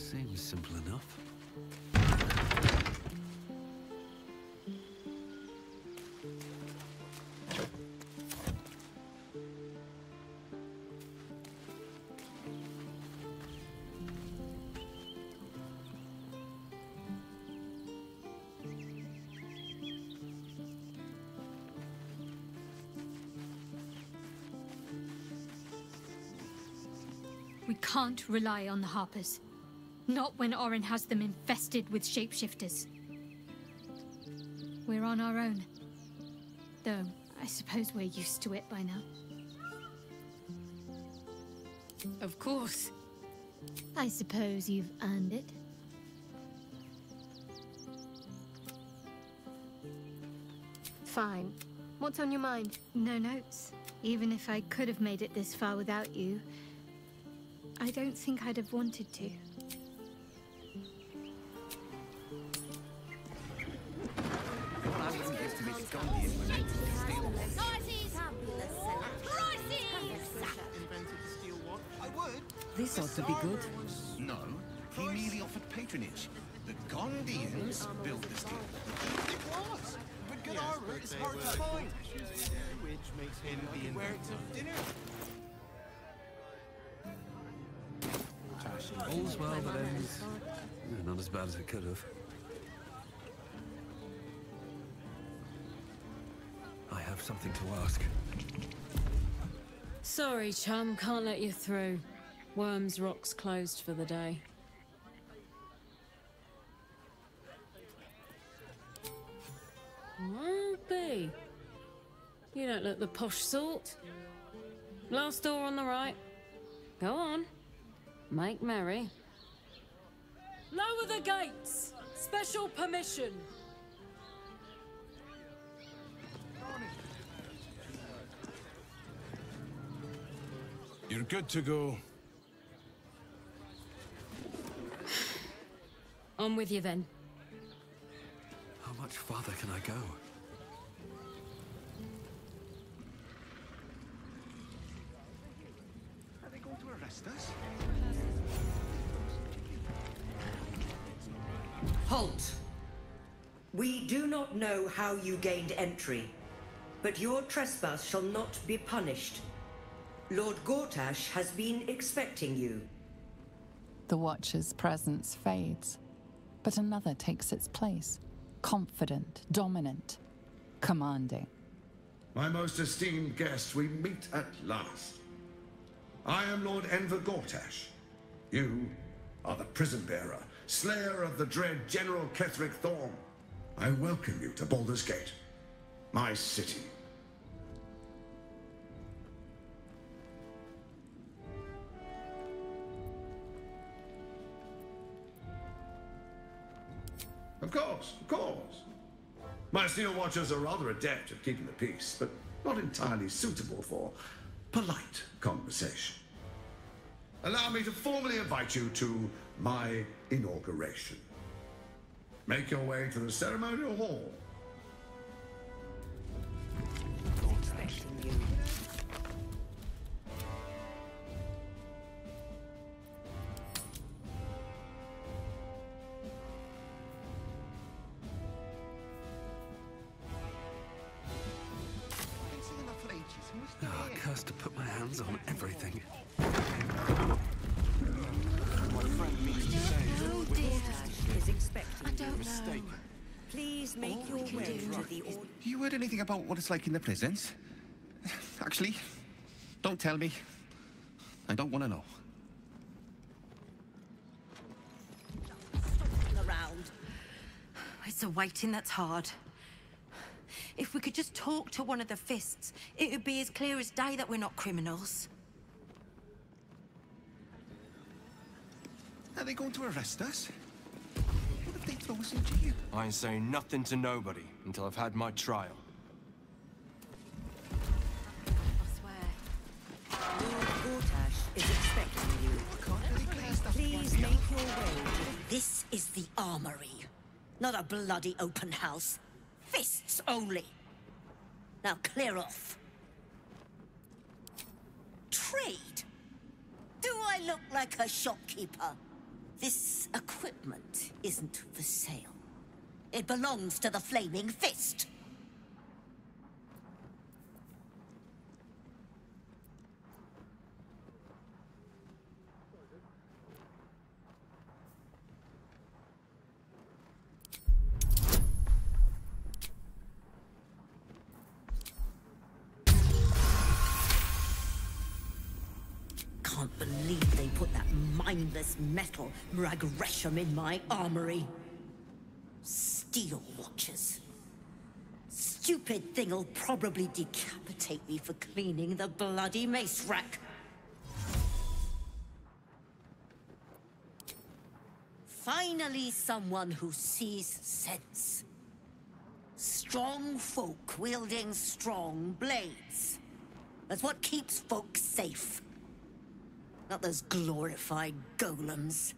Seems simple enough. We can't rely on the Harpers. Not when Orin has them infested with shapeshifters. We're on our own. Though, I suppose we're used to it by now. Of course. I suppose you've earned it. Fine. What's on your mind? No notes. Even if I could have made it this far without you, I don't think I'd have wanted to. This ought to be good. No, he merely offered patronage. The Gondians built the steel. It was! But good armor is hard to find. Which makes him the Wear it to dinner. All's well that ends. Not as bad as it could have. I have something to ask. Sorry, chum, can't let you through. Worms Rock's closed for the day. Won't be. You don't look the posh sort. Last door on the right. Go on. Make merry. Lower the gates! Special permission! You're good to go. On with you then. How much farther can I go? Are they going to arrest us? Halt! We do not know how you gained entry, but your trespass shall not be punished. Lord Gortash has been expecting you. The Watcher's presence fades, but another takes its place. Confident, dominant, commanding. My most esteemed guest, we meet at last. I am Lord Enver Gortash. You are the prison bearer, slayer of the dread General Ketheric Thorm. I welcome you to Baldur's Gate, my city. Of course, of course. My Steel Watchers are rather adept at keeping the peace, but not entirely suitable for polite conversation. Allow me to formally invite you to my inauguration. Make your way to the ceremonial hall. Expecting you. Ah, cursed to put my hands on everything. Oh dear. Is expecting I don't you. know. Please make your way to the order. You heard anything about what it's like in the prisons? Actually, don't tell me. I don't want to know. Around. It's the waiting that's hard. If we could just talk to one of the fists, it would be as clear as day that we're not criminals. Are they going to arrest us? What if they throw us in jail? I ain't saying nothing to nobody until I've had my trial. I swear. Lord Gortash is expecting you. Please make your way. This is the armory, not a bloody open house. Fists only. Now clear off. Trade? Do I look like a shopkeeper? This equipment isn't for sale. It belongs to the Flaming Fist. Can't believe they put that mindless metal Ragresham in my armory. Steel watchers. Stupid thing'll probably decapitate me for cleaning the bloody mace rack. Finally, someone who sees sense. Strong folk wielding strong blades. That's what keeps folk safe. Not those glorified golems.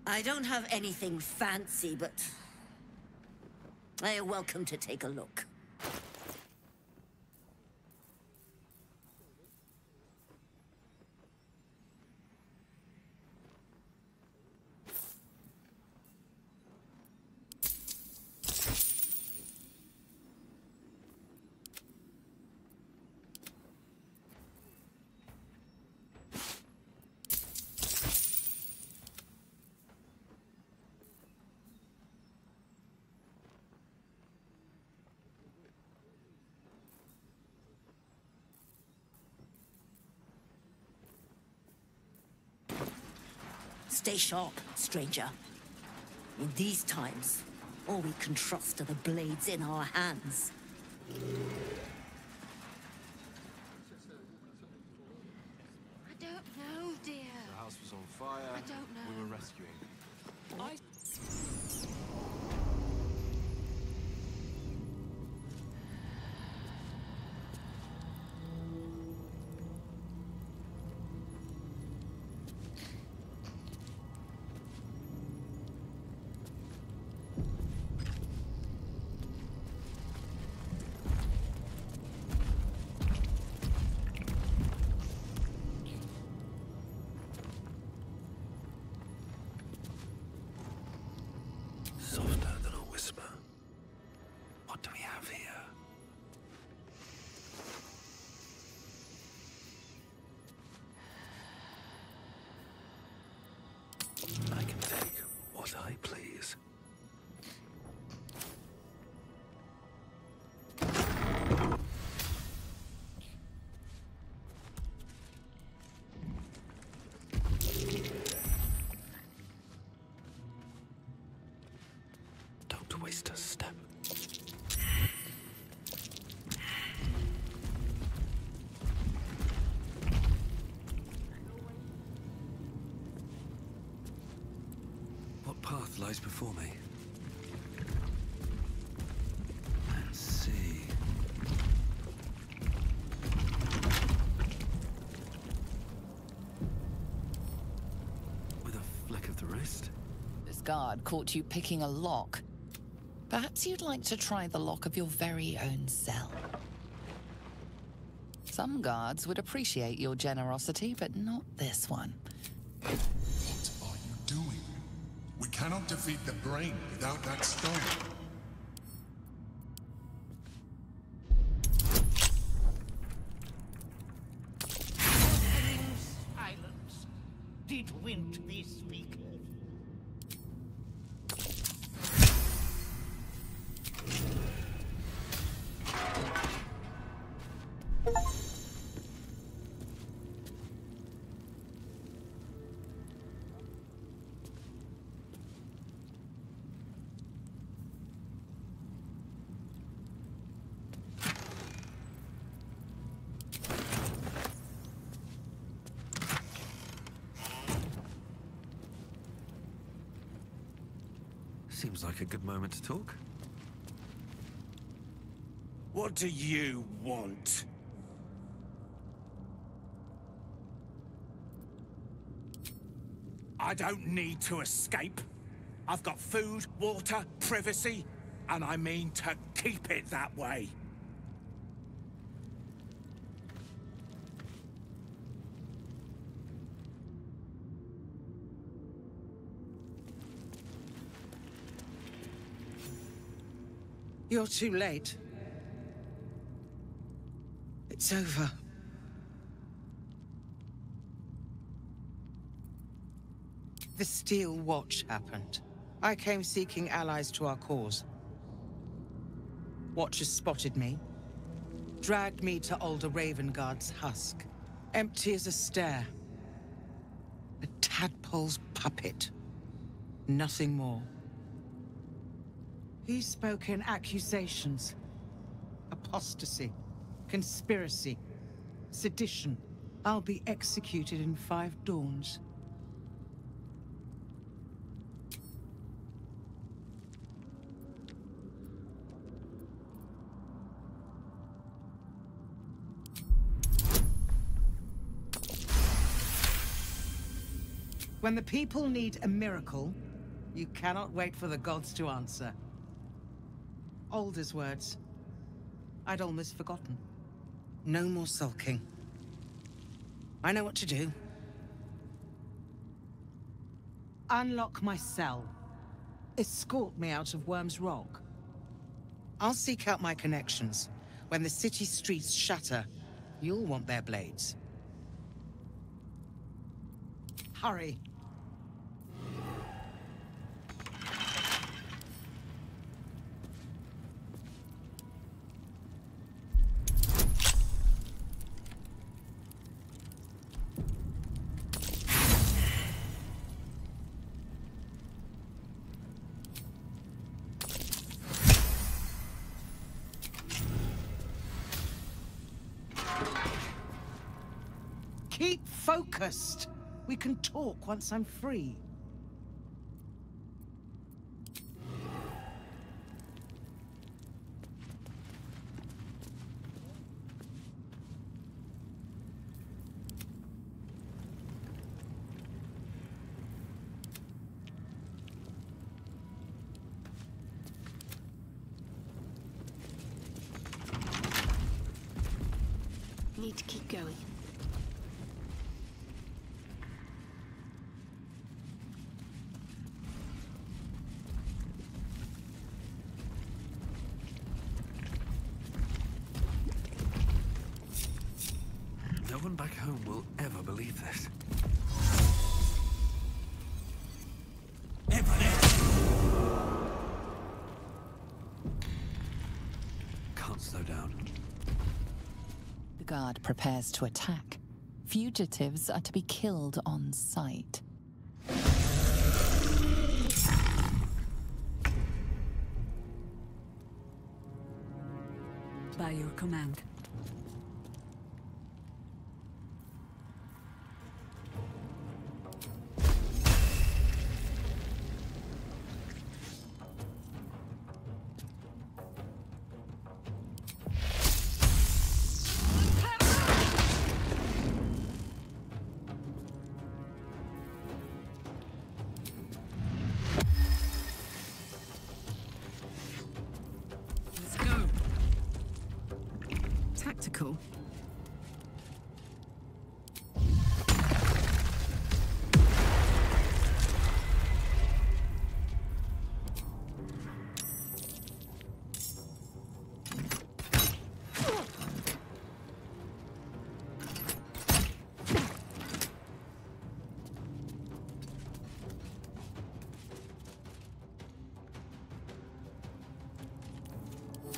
I don't have anything fancy, but you're welcome to take a look. Stay sharp, stranger. In these times, all we can trust are the blades in our hands. I don't know, dear. The house was on fire. I don't know. We were rescuing. Softer than a whisper. What do we have here? I can take what I please. Don't waste a step. What path lies before me? Let's see. With a flick of the wrist? This guard caught you picking a lock. Perhaps you'd like to try the lock of your very own cell. Some guards would appreciate your generosity, but not this one. What are you doing? We cannot defeat the brain without that stone. Silence. Did Wint be speaking? Seems like a good moment to talk. What do you want? I don't need to escape. I've got food, water, privacy, and I mean to keep it that way. You're too late. It's over. The Steel Watch happened. I came seeking allies to our cause. Watchers spotted me, dragged me to Older Ravenguard's husk. Empty as a stare. A tadpole's puppet. Nothing more. He spoke in accusations. Apostasy. Conspiracy. Sedition. I'll be executed in 5 dawns. When the people need a miracle, you cannot wait for the gods to answer. Alder's words. I'd almost forgotten. No more sulking. I know what to do. Unlock my cell. Escort me out of Worm's Rock. I'll seek out my connections. When the city streets shatter, you'll want their blades. Hurry. Keep focused. We can talk once I'm free. Need to keep going. No one back home will ever believe this. Can't slow down. The guard prepares to attack. Fugitives are to be killed on sight. By your command. Tactical.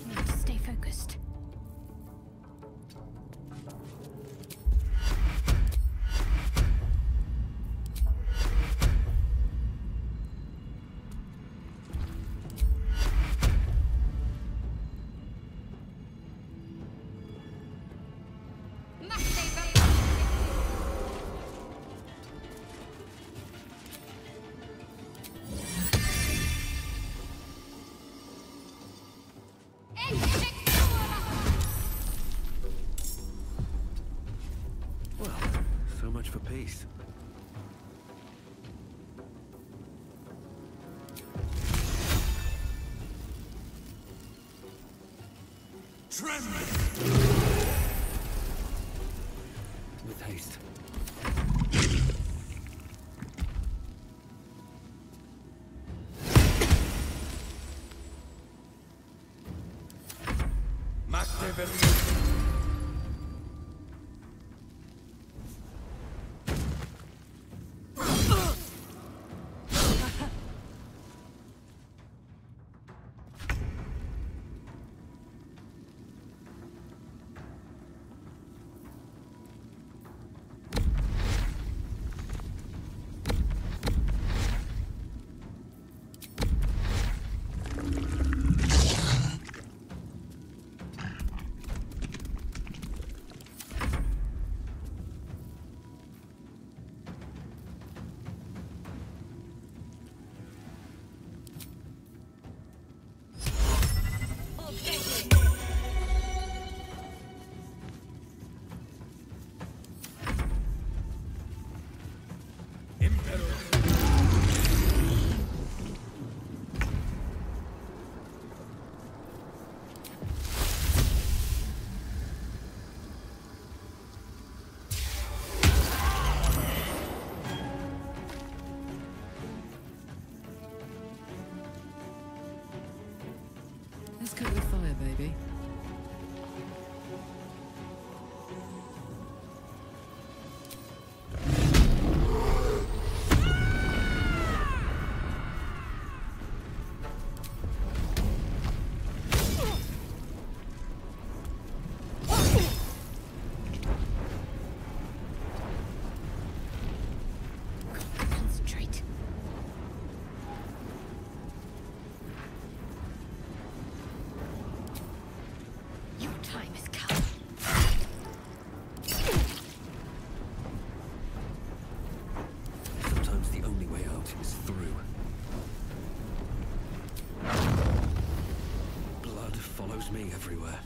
Need to stay focused. Well, so much for peace. With haste. Let's cook with fire, baby. Concentrate. Your time has come. Sometimes the only way out is through. Blood follows me everywhere.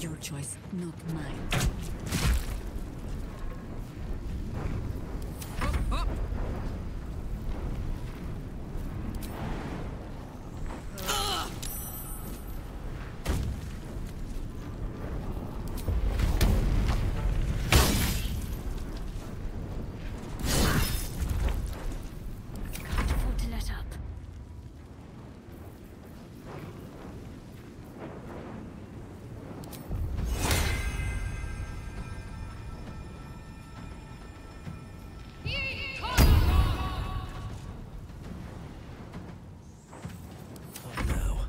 Your choice, not mine. Can't afford to let up. What now?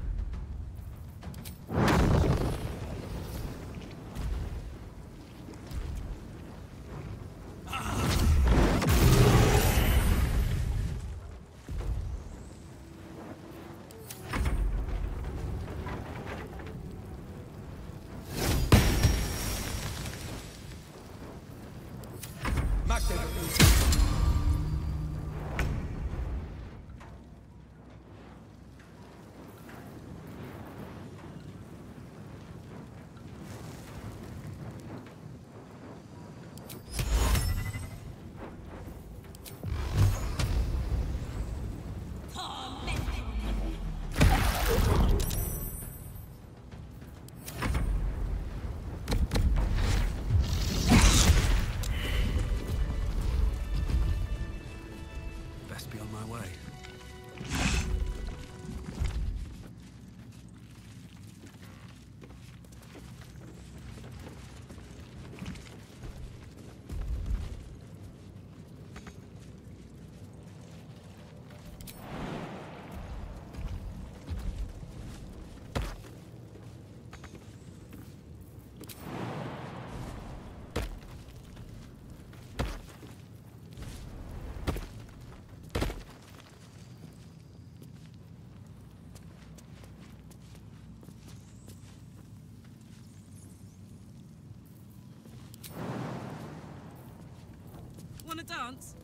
Want to dance?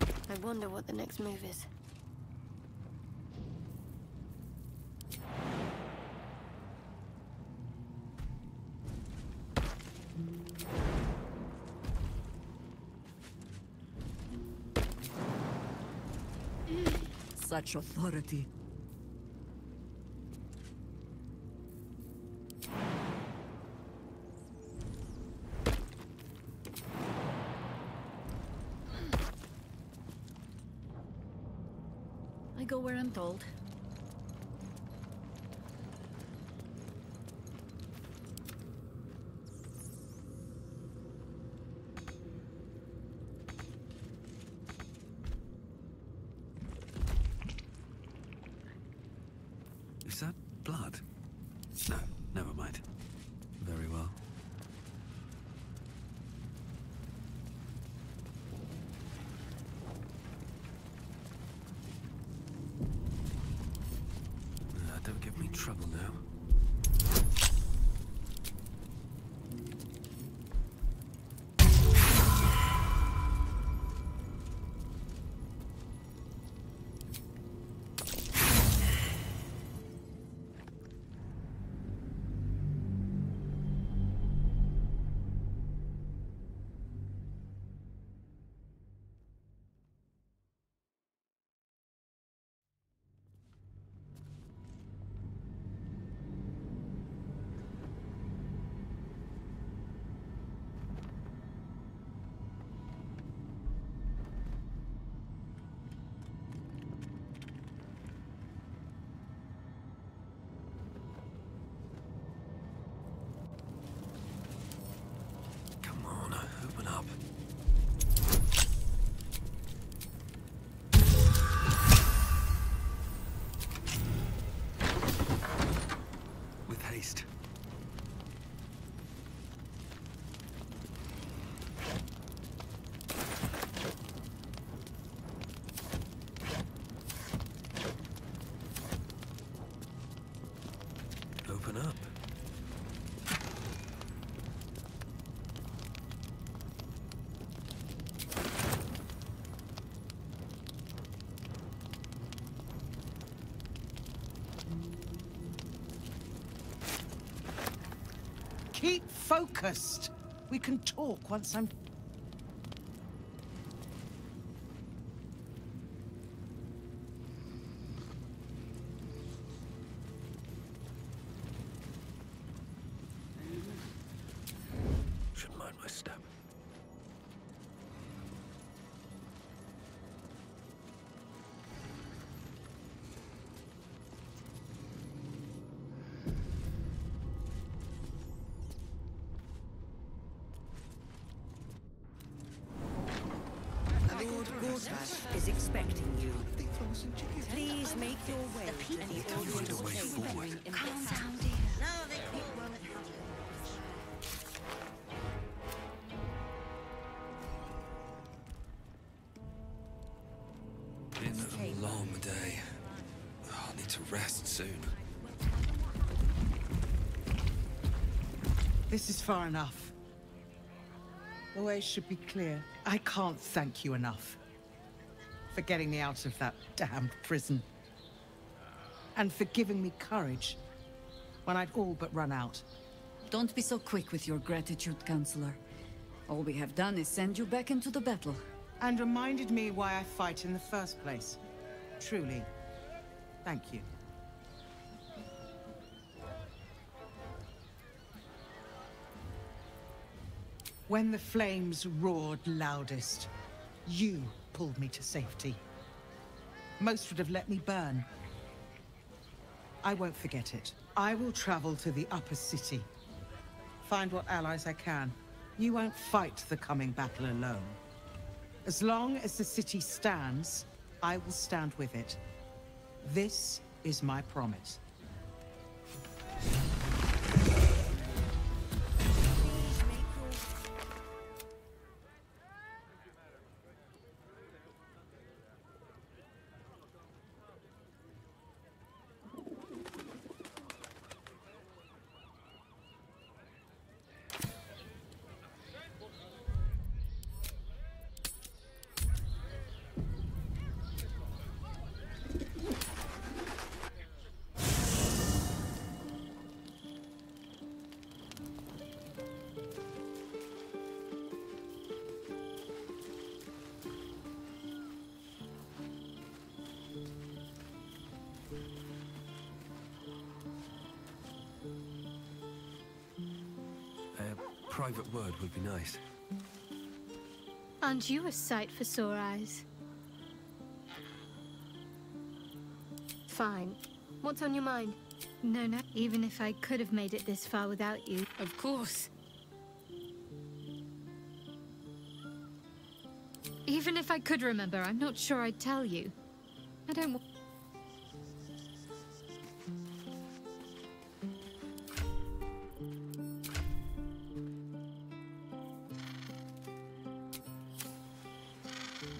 I wonder what the next move is. Such authority. I go where I'm told. Is that blood? No, never mind. Very well. Don't give me trouble now. Open up. Keep focused. We can talk once I'm... Should mind my step. Lord Gortash is expecting you. Please make your way to the audience chamber. Calm down, dear. Been a long day. I'll need to rest soon. This is far enough. The way should be clear. I can't thank you enough for getting me out of that damned prison. And for giving me courage when I'd all but run out. Don't be so quick with your gratitude, Counselor. All we have done is send you back into the battle. And reminded me why I fight in the first place. Truly, thank you. When the flames roared loudest, you pulled me to safety. Most would have let me burn. I won't forget it. I will travel to the upper city. Find what allies I can. You won't fight the coming battle alone. As long as the city stands, I will stand with it. This is my promise. private word would be nice. Aren't you a sight for sore eyes? Fine. What's on your mind? No, no. Even if I could have made it this far without you. Of course. Even if I could remember, I'm not sure I'd tell you. I don't want...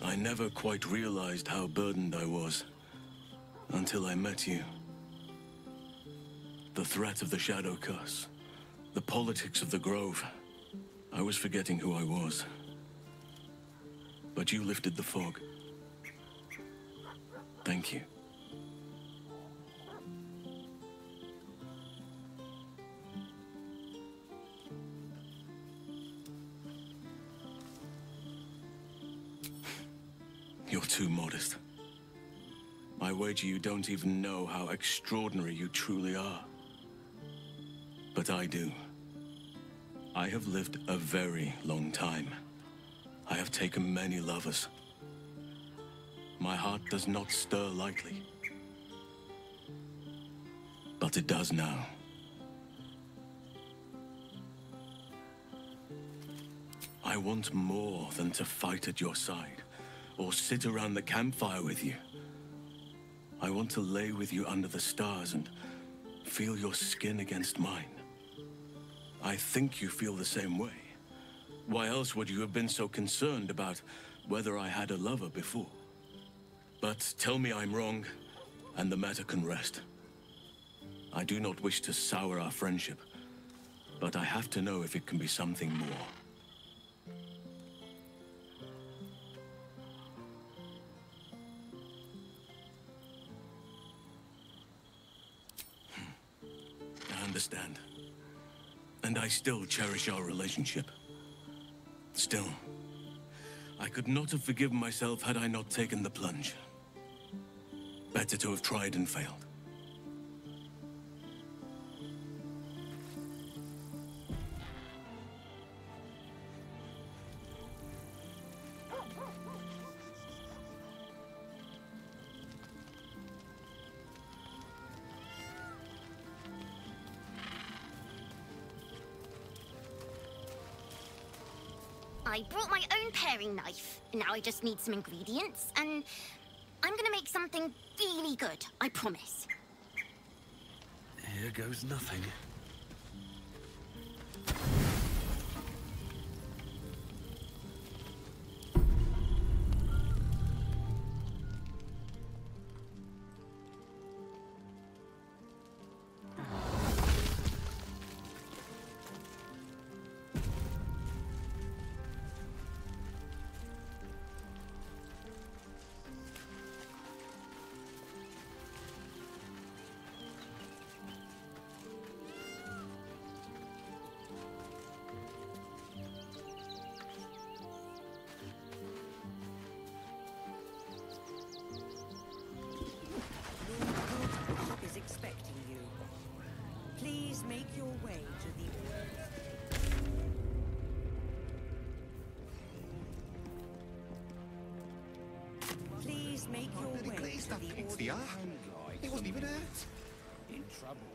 I never quite realized how burdened I was until I met you. The threat of the Shadow Curse, the politics of the Grove. I was forgetting who I was. But you lifted the fog. Thank you. You're too modest. I wager you don't even know how extraordinary you truly are. But I do. I have lived a very long time. I have taken many lovers. My heart does not stir lightly. But it does now. I want more than to fight at your side, or sit around the campfire with you. I want to lay with you under the stars and feel your skin against mine. I think you feel the same way. Why else would you have been so concerned about whether I had a lover before? But tell me I'm wrong, and the matter can rest. I do not wish to sour our friendship, but I have to know if it can be something more. I understand. And I still cherish our relationship. Still, I could not have forgiven myself had I not taken the plunge. Better to have tried and failed. I brought my own paring knife. Now I just need some ingredients, and I'm gonna make something really good, I promise. Here goes nothing. Is expecting you. Please make your way to the Please make your way to the audience. It wasn't even hurt. In trouble.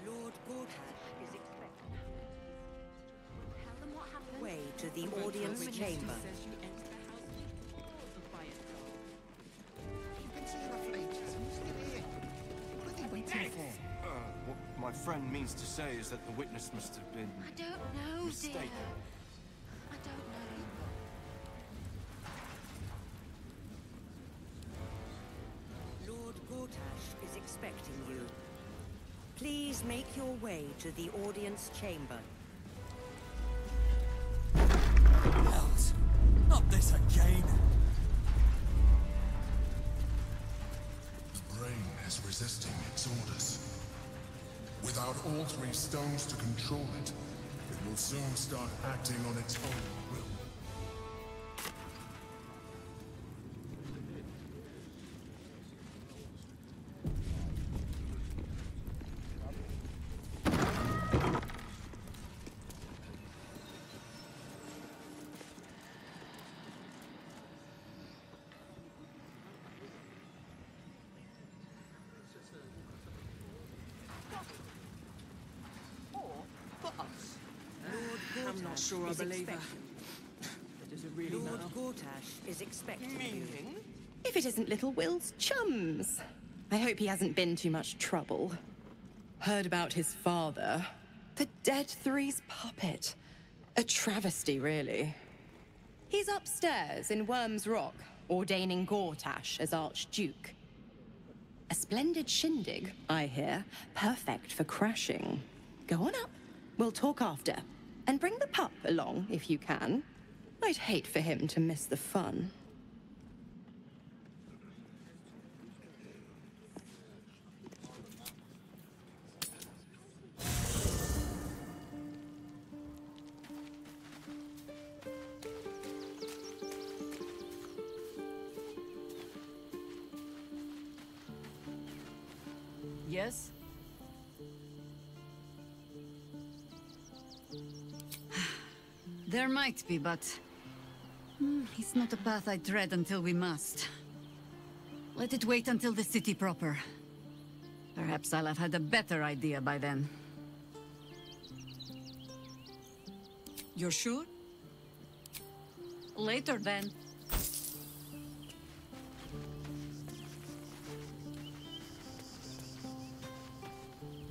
Lord Gortash is expecting. Tell them what happened. Way to the audience chamber. What my friend means to say is that the witness must have been... I don't know, mistaken. dear. I don't know. Lord Gortash is expecting you. Please make your way to the audience chamber. Hells! Not this again! The brain is resisting its orders. Without all three stones to control it, it will soon start acting on its own will. Gortash sure I is believe her. expecting. Does it really Lord matter? Gortash is expecting you. Meaning? If it isn't little Will's chums. I hope he hasn't been too much trouble. Heard about his father. The Dead Three's puppet. A travesty, really. He's upstairs in Worm's Rock, ordaining Gortash as Archduke. A splendid shindig, I hear. Perfect for crashing. Go on up. We'll talk after. And bring the pup along, if you can. I'd hate for him to miss the fun. Yes? There might be, but... it's not a path I tread until we must. Let it wait until the city proper. Perhaps I'll have had a better idea by then. You're sure? Later, then.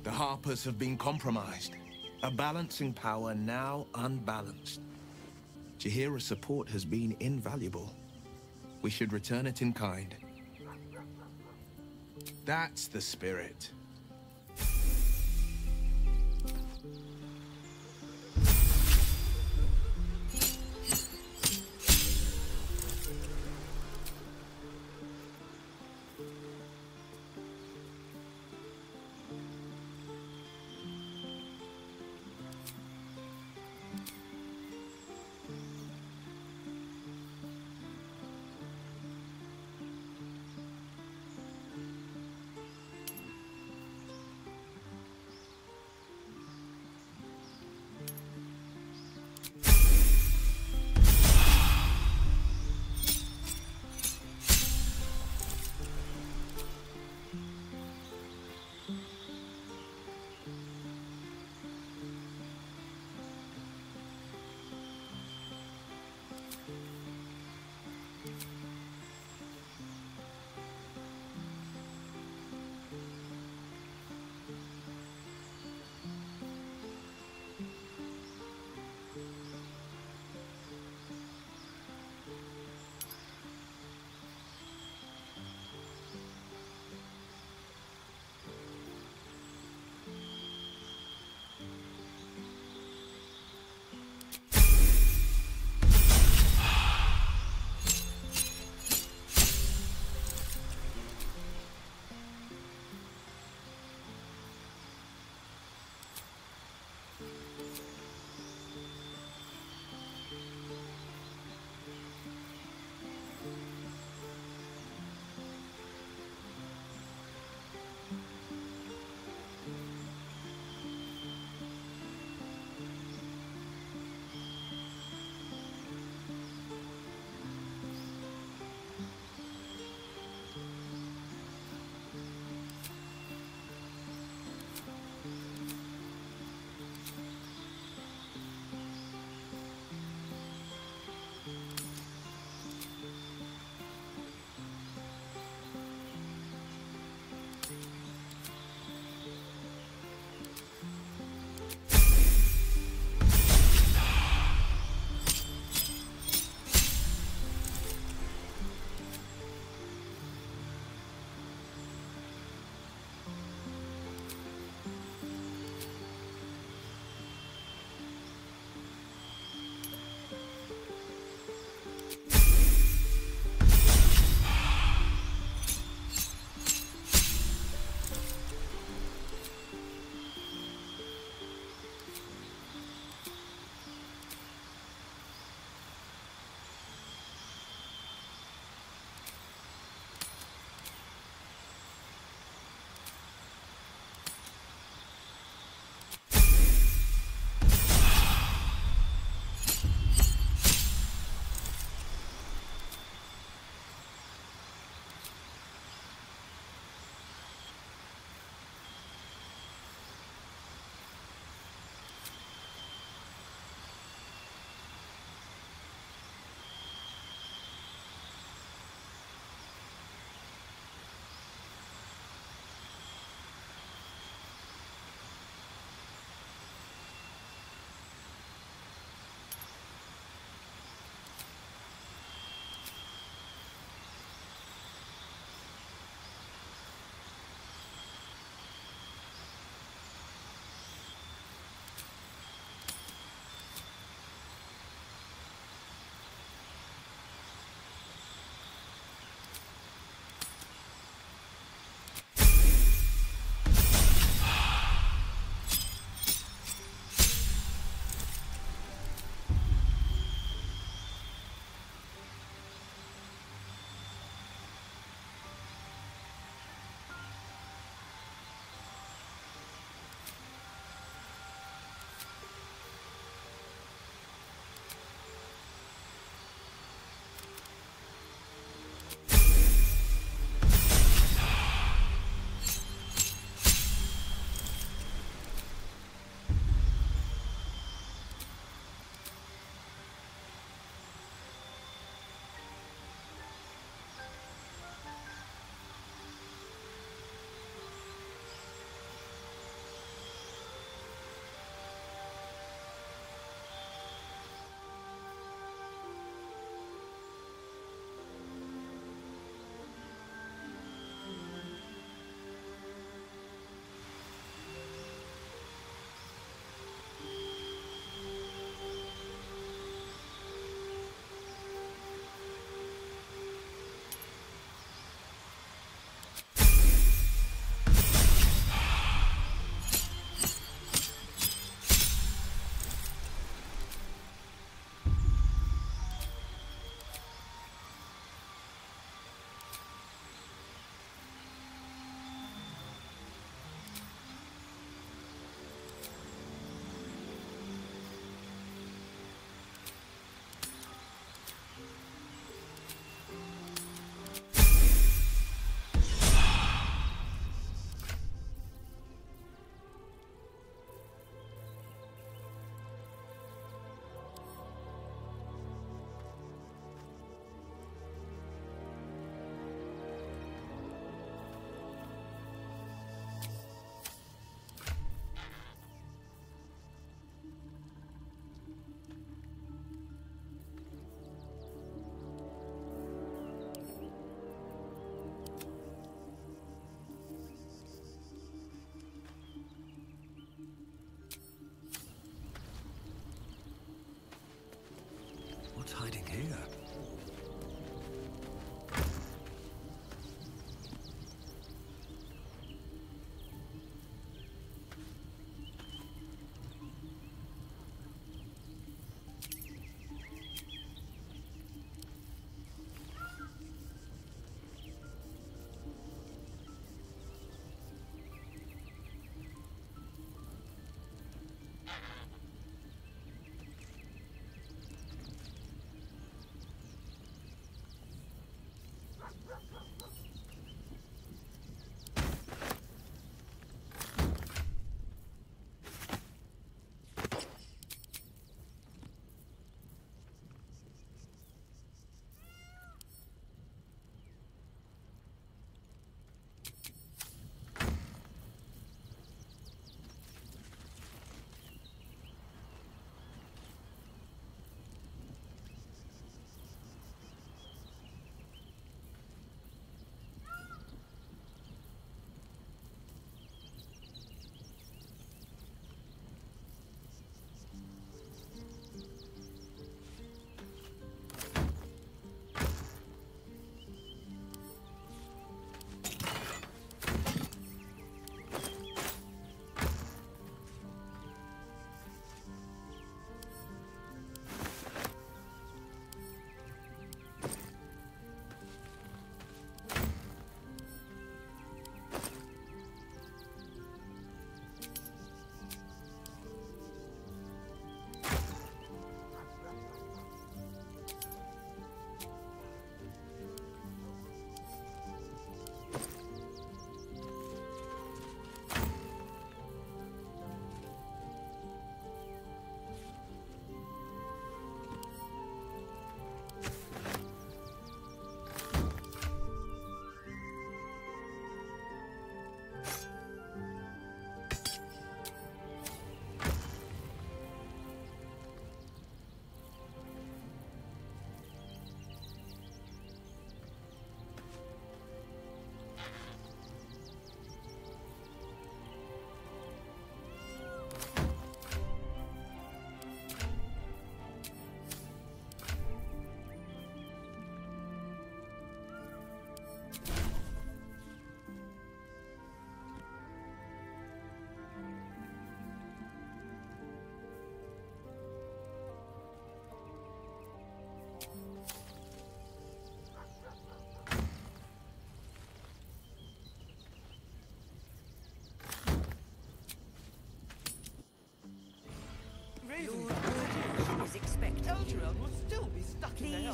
The Harpers have been compromised. A balancing power now unbalanced. Jaheira's support has been invaluable. We should return it in kind. That's the spirit.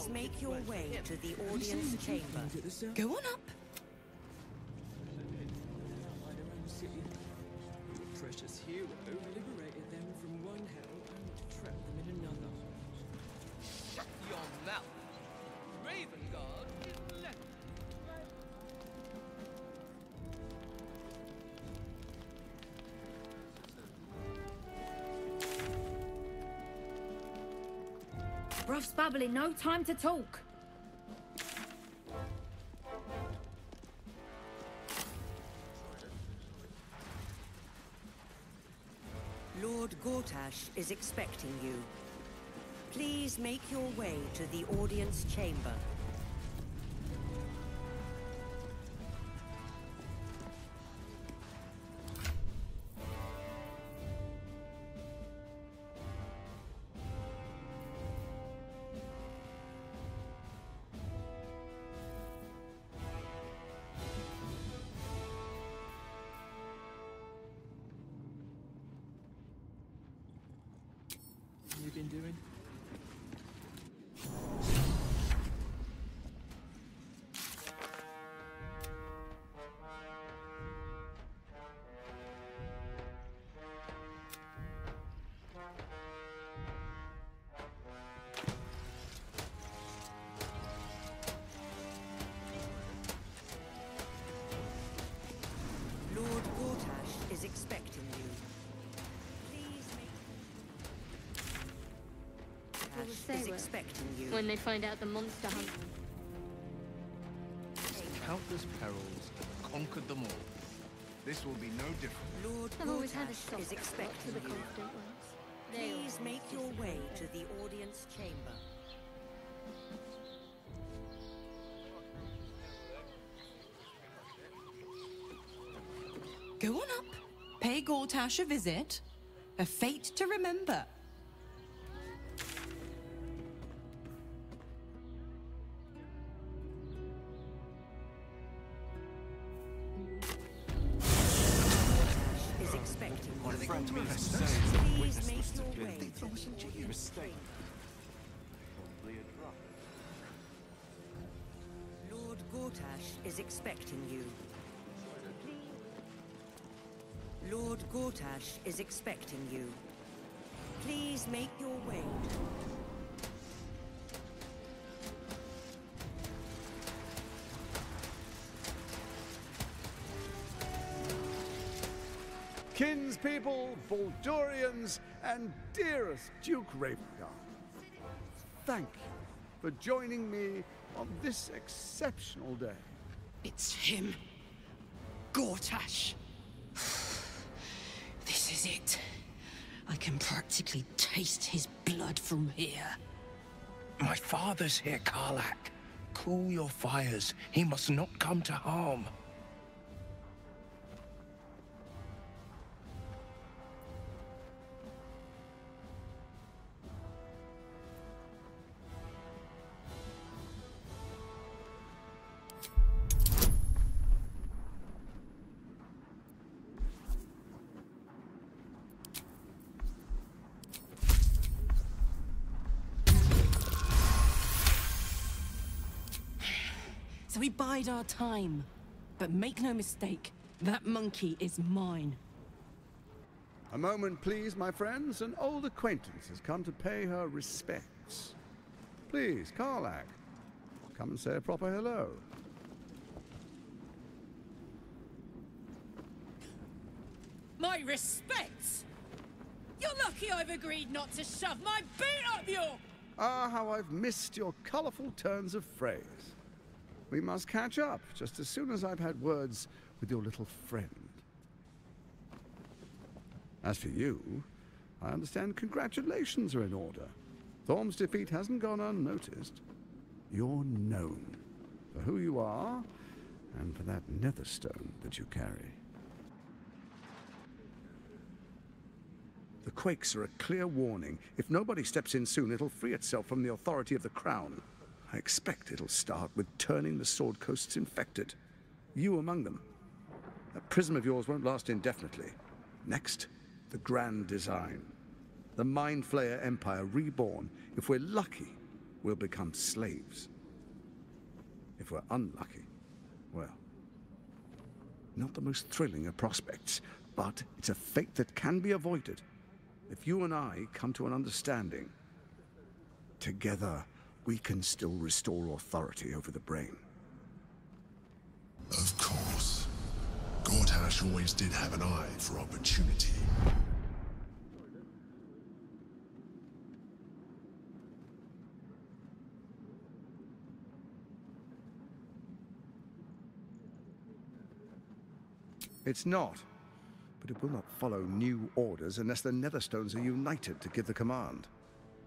Please make your way to the audience chamber. Go on up. Precious hero liberated them from one hell and trapped them in another. Shut your mouth! Raven Guard is left. Bruff's babbling, no time to talk. Lord Gortash is expecting you. Please make your way to the audience chamber. What have you been doing? Lord Gortash is expecting you. Please What will make... say is will, expecting you. when they find out the monster hunt. Countless perils have conquered them all. This will be no different. Lord I've always had a Gortash soft is spot expecting for the you. confident ones. Please make your way to the audience chamber. Go on up. Pay Gortash a visit. A fate to remember. Is expecting you. My friend Please make your way to the audience chamber. Lord Gortash is expecting you. Lord Gortash is expecting you. Please make your way. Kinspeople, Baldurians, and dearest Duke Ravengard, thank you for joining me on this exceptional day. It's him. Gortash. This is it. I can practically taste his blood from here. My father's here, Karlak. Cool your fires. He must not come to harm. So we bide our time. But make no mistake, that monkey is mine. A moment, please, my friends. An old acquaintance has come to pay her respects. Please, Karlak, come and say a proper hello. My respects! You're lucky I've agreed not to shove my boot up your... Ah, how I've missed your colourful turns of phrase. We must catch up just as soon as I've had words with your little friend. As for you, I understand congratulations are in order. Thorm's defeat hasn't gone unnoticed. You're known for who you are and for that netherstone that you carry. The quakes are a clear warning. If nobody steps in soon, it'll free itself from the authority of the Crown. I expect it'll start with turning the Sword Coasts infected. You among them. That prism of yours won't last indefinitely. Next, the grand design. The Mind Flayer Empire reborn. If we're lucky, we'll become slaves. If we're unlucky, well, not the most thrilling of prospects, but it's a fate that can be avoided if you and I come to an understanding. Together, we can still restore authority over the brain. Of course. Gortash always did have an eye for opportunity. It's not, but it will not follow new orders unless the Netherstones are united to give the command.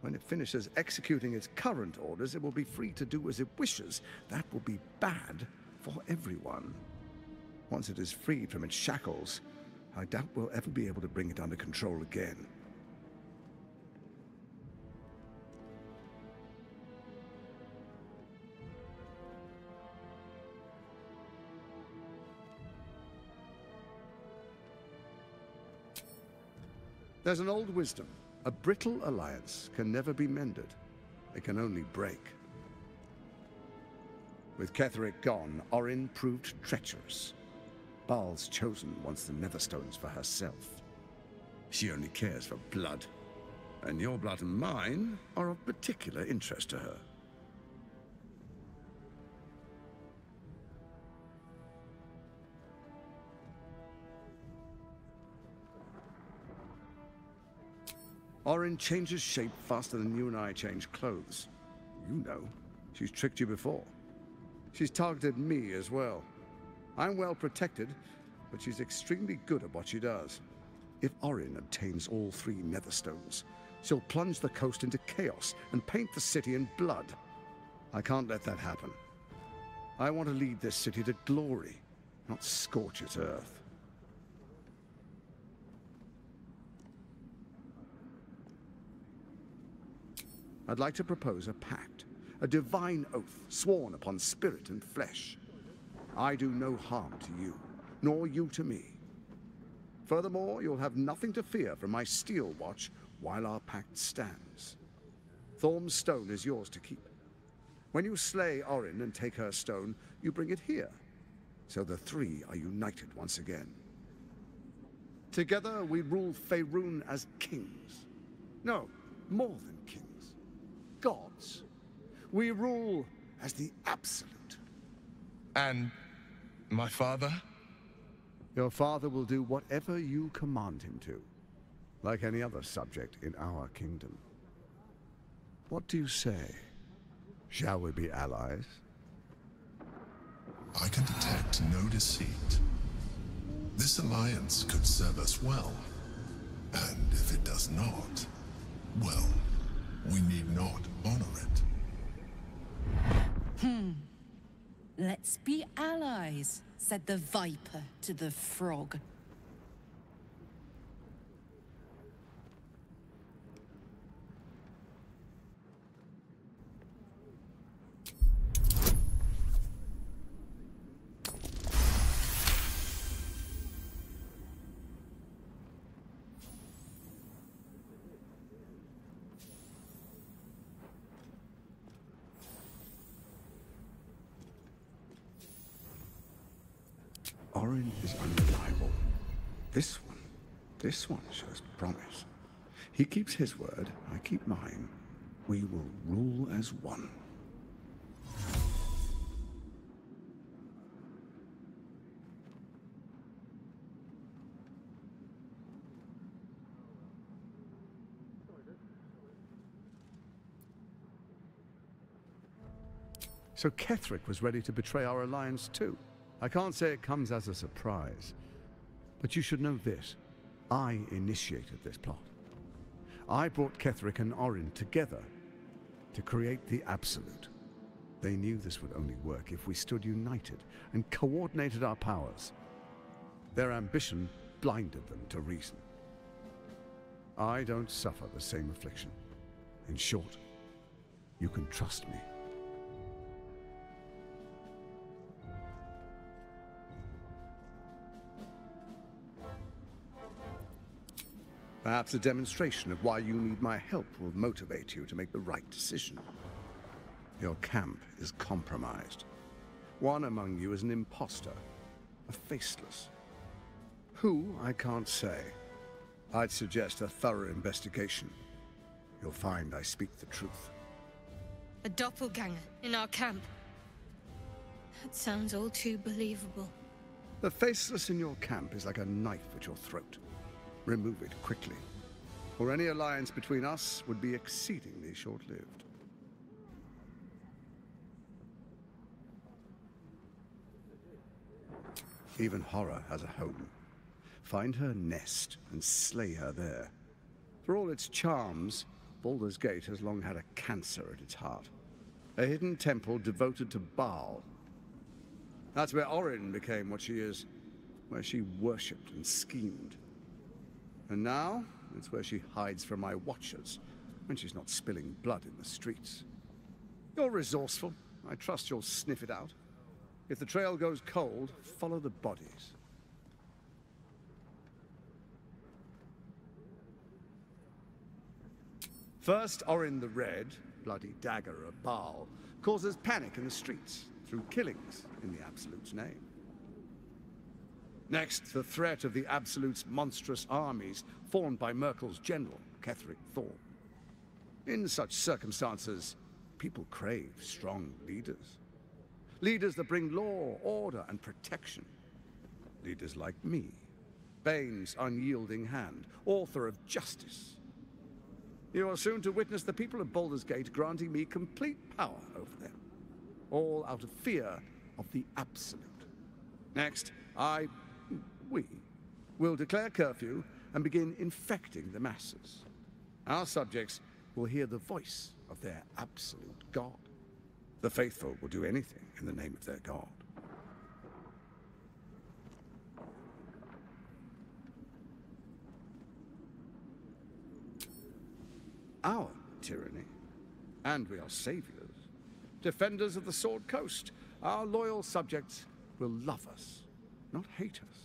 When it finishes executing its current orders, it will be free to do as it wishes. That will be bad for everyone. Once it is freed from its shackles, I doubt we'll ever be able to bring it under control again. There's an old wisdom. A brittle alliance can never be mended. It can only break. With Ketheric gone, Orin proved treacherous. Baal's chosen wants the Netherstones for herself. She only cares for blood. And your blood and mine are of particular interest to her. Orin changes shape faster than you and I change clothes. You know, she's tricked you before. She's targeted me as well. I'm well protected, but she's extremely good at what she does. If Orin obtains all 3 Netherstones, she'll plunge the coast into chaos and paint the city in blood. I can't let that happen. I want to lead this city to glory, not scorch its earth. I'd like to propose a pact, a divine oath sworn upon spirit and flesh. I do no harm to you, nor you to me. Furthermore, you'll have nothing to fear from my steel watch while our pact stands. Thorm's stone is yours to keep. When you slay Orin and take her stone, you bring it here, so the 3 are united once again. Together we rule Faerun as kings. No, more than kings. Gods. We rule as the Absolute. And my father? Your father will do whatever you command him to, like any other subject in our kingdom. What do you say? Shall we be allies? I can detect no deceit. This alliance could serve us well. And if it does not, well, we need not honor it. Let's be allies, said the Viper to the Frog. Orin is unreliable. This one shows promise. He keeps his word, I keep mine. We will rule as one. So Ketheric was ready to betray our alliance too. I can't say it comes as a surprise, but you should know this. I initiated this plot. I brought Ketheric and Orin together to create the Absolute. They knew this would only work if we stood united and coordinated our powers. Their ambition blinded them to reason. I don't suffer the same affliction. In short, you can trust me. Perhaps a demonstration of why you need my help will motivate you to make the right decision. Your camp is compromised. One among you is an imposter, a faceless. Who, I can't say. I'd suggest a thorough investigation. You'll find I speak the truth. A doppelganger in our camp. That sounds all too believable. The faceless in your camp is like a knife at your throat. Remove it quickly, or any alliance between us would be exceedingly short-lived. Even horror has a home. Find her nest and slay her there. For all its charms, Baldur's Gate has long had a cancer at its heart. A hidden temple devoted to Baal. That's where Orin became what she is, where she worshipped and schemed. And now, it's where she hides from my watchers, when she's not spilling blood in the streets. You're resourceful. I trust you'll sniff it out. If the trail goes cold, follow the bodies. First, Orin the Red, bloody dagger of Baal, causes panic in the streets through killings in the Absolute's name. Next, the threat of the Absolute's monstrous armies formed by Merkel's general, Ketheric Thorn. In such circumstances, people crave strong leaders. Leaders that bring law, order, and protection. Leaders like me, Bane's unyielding hand, author of justice. You are soon to witness the people of Baldur's Gate granting me complete power over them, all out of fear of the Absolute. Next, we will declare curfew and begin infecting the masses. Our subjects will hear the voice of their absolute god. The faithful will do anything in the name of their god. Our tyranny, and we are saviors, defenders of the Sword Coast. Our loyal subjects will love us, not hate us.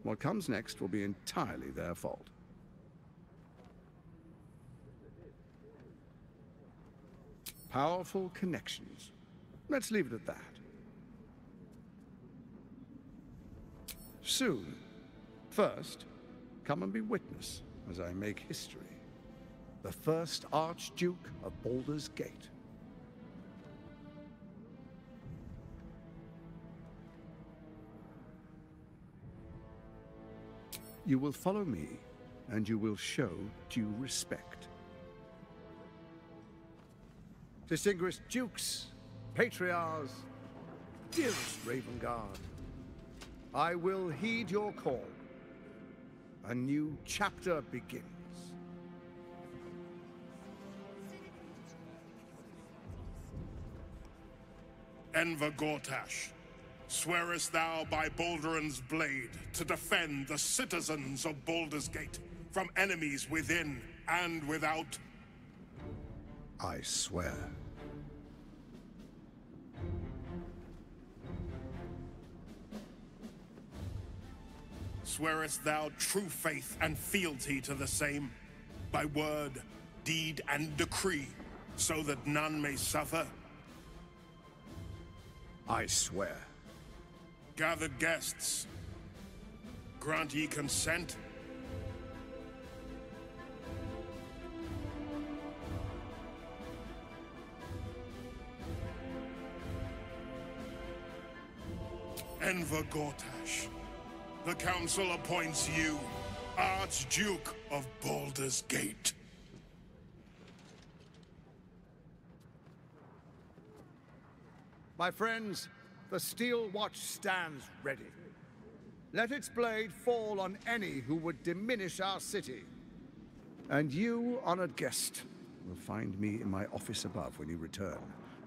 What comes next will be entirely their fault. Powerful connections. Let's leave it at that. Soon. First, come and be witness as I make history. The first Archduke of Baldur's Gate. You will follow me, and you will show due respect. Distinguished dukes, patriarchs, dearest Ravengard, I will heed your call. A new chapter begins. Enver Gortash, swearest thou by Balduran's blade to defend the citizens of Baldur's Gate from enemies within and without? I swear. Swearest thou true faith and fealty to the same, by word, deed, and decree, so that none may suffer? I swear. Gathered guests, grant ye consent? Enver Gortash, the Council appoints you Archduke of Baldur's Gate. My friends, the Steel Watch stands ready. Let its blade fall on any who would diminish our city. And you, honored guest, will find me in my office above when you return.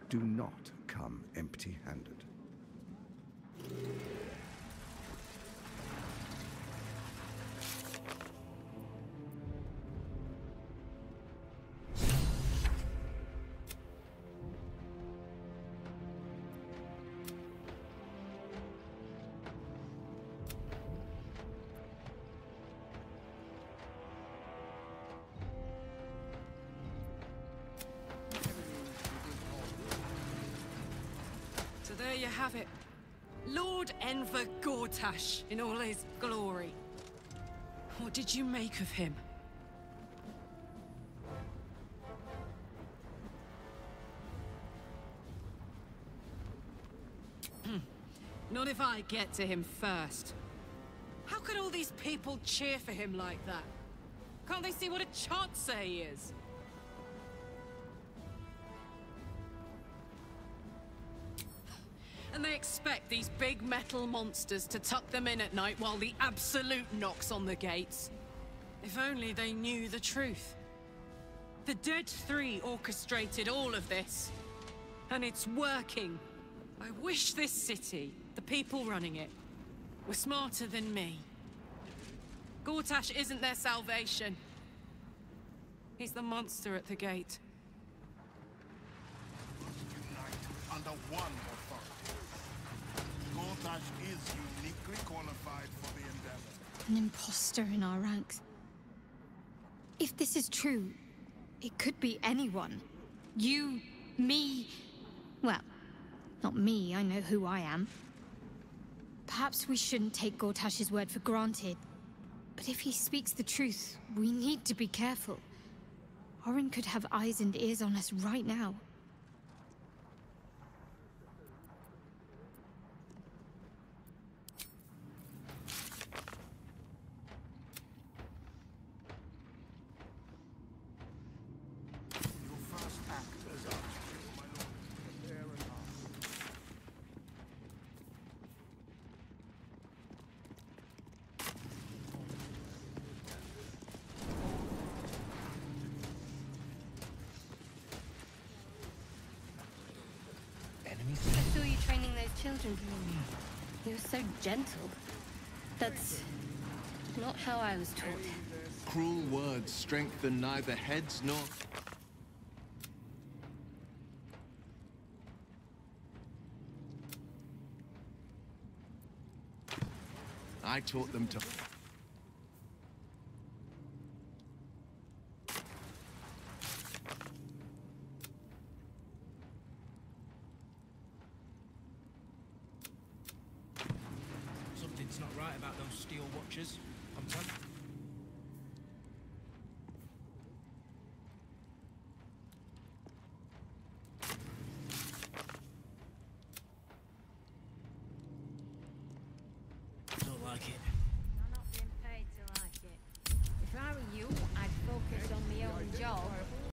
Do not come empty-handed. there you have it. Lord Enver Gortash in all his glory. What did you make of him? Not if I get to him first. How could all these people cheer for him like that? Can't they see what a chancer he is? And they expect these big metal monsters to tuck them in at night while the Absolute knocks on the gates. If only they knew the truth. The Dead Three orchestrated all of this. And it's working. I wish this city, the people running it, were smarter than me. Gortash isn't their salvation. He's the monster at the gate. Under one authority. Gortash is uniquely qualified for the endeavor. An imposter in our ranks. If this is true, it could be anyone. You, me... Well, not me, I know who I am. Perhaps we shouldn't take Gortash's word for granted. But if he speaks the truth, we need to be careful. Orin could have eyes and ears on us right now. Your first act as Archbishop, my lord, prepare an arm. I saw you training those children. You were so gentle. That's not how I was taught. Cruel words strengthen neither heads nor... I taught them to... Something's not right about those steel watchers. I'm telling you.